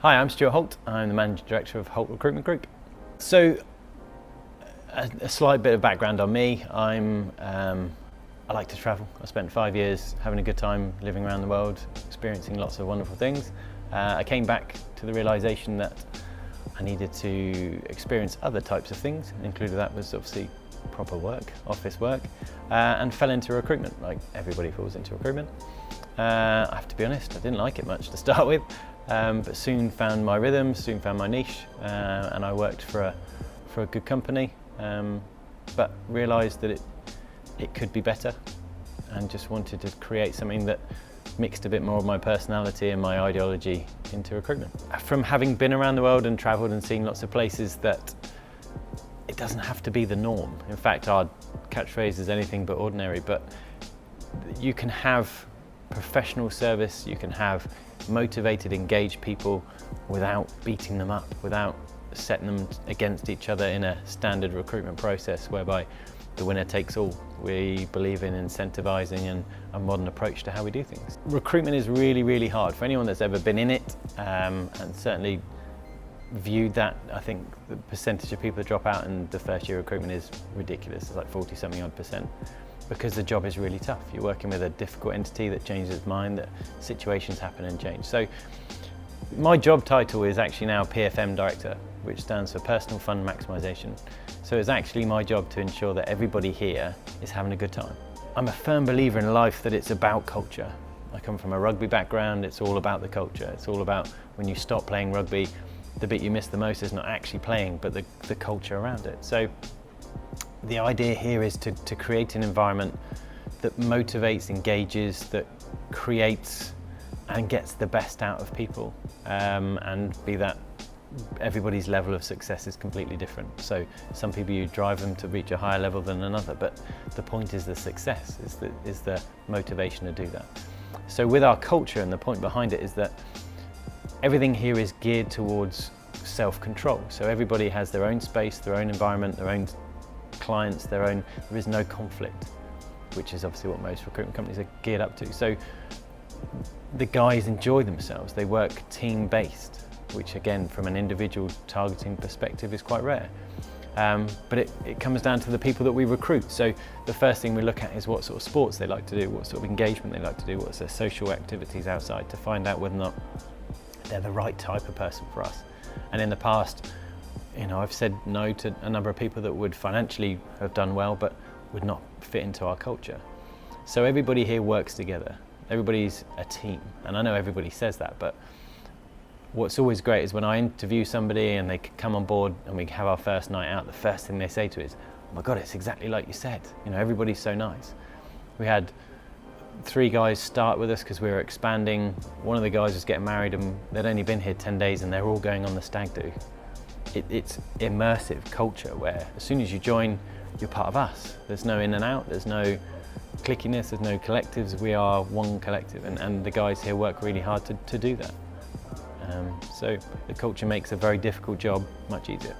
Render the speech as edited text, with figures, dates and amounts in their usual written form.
Hi, I'm Stuart Holt. I'm the Managing Director of Holt Recruitment Group. So, a slight bit of background on me. I like to travel. I spent 5 years having a good time living around the world, experiencing lots of wonderful things. I came back to the realisation that I needed to experience other types of things. Included that was obviously proper work, office work, and fell into recruitment, like everybody falls into recruitment. I have to be honest, I didn't like it much to start with, but soon found my rhythm, soon found my niche, and I worked for a good company, but realised that it could be better, and just wanted to create something that mixed a bit more of my personality and my ideology into recruitment. From having been around the world and travelled and seen lots of places, that it doesn't have to be the norm. In fact, our catchphrase is anything but ordinary, but you can have professional service, you can have motivated, engaged people without beating them up, without setting them against each other in a standard recruitment process whereby the winner takes all. We believe in incentivising and a modern approach to how we do things. Recruitment is really, really hard. For anyone that's ever been in it, and certainly viewed that, I think the percentage of people that drop out in the first year of recruitment is ridiculous. It's like 40-something odd %, because the job is really tough. You're working with a difficult entity that changes its mind, that situations happen and change. So my job title is actually now PFM Director, which stands for Personal Fund Maximisation. So it's actually my job to ensure that everybody here is having a good time. I'm a firm believer in life that it's about culture. I come from a rugby background, it's all about the culture. It's all about when you stop playing rugby, the bit you miss the most is not actually playing, but the culture around it. So the idea here is to create an environment that motivates, engages, that creates and gets the best out of people, and be that everybody's level of success is completely different. So some people, you drive them to reach a higher level than another, but the point is the success, is the motivation to do that. So with our culture, and the point behind it is that everything here is geared towards self-control. So everybody has their own space, their own environment, their own clients, there is no conflict, which is obviously what most recruitment companies are geared up to. So the guys enjoy themselves, they work team-based, which again, from an individual targeting perspective, is quite rare. But it comes down to the people that we recruit. So the first thing we look at is what sort of sports they like to do, what sort of engagement they like to do, what's their social activities outside, to find out whether or not they're the right type of person for us. And in the past, I've said no to a number of people that would financially have done well, but would not fit into our culture. So everybody here works together. Everybody's a team. And I know everybody says that, but what's always great is when I interview somebody and they come on board and we have our first night out, the first thing they say to us is, "Oh my God, it's exactly like you said. Everybody's so nice." We had 3 guys start with us because we were expanding. One of the guys was getting married and they'd only been here 10 days and they're all going on the stag do. It's immersive culture where as soon as you join, you're part of us. There's no in and out, there's no clickiness, there's no collectives. We are one collective, and the guys here work really hard to do that. So the culture makes a very difficult job much easier.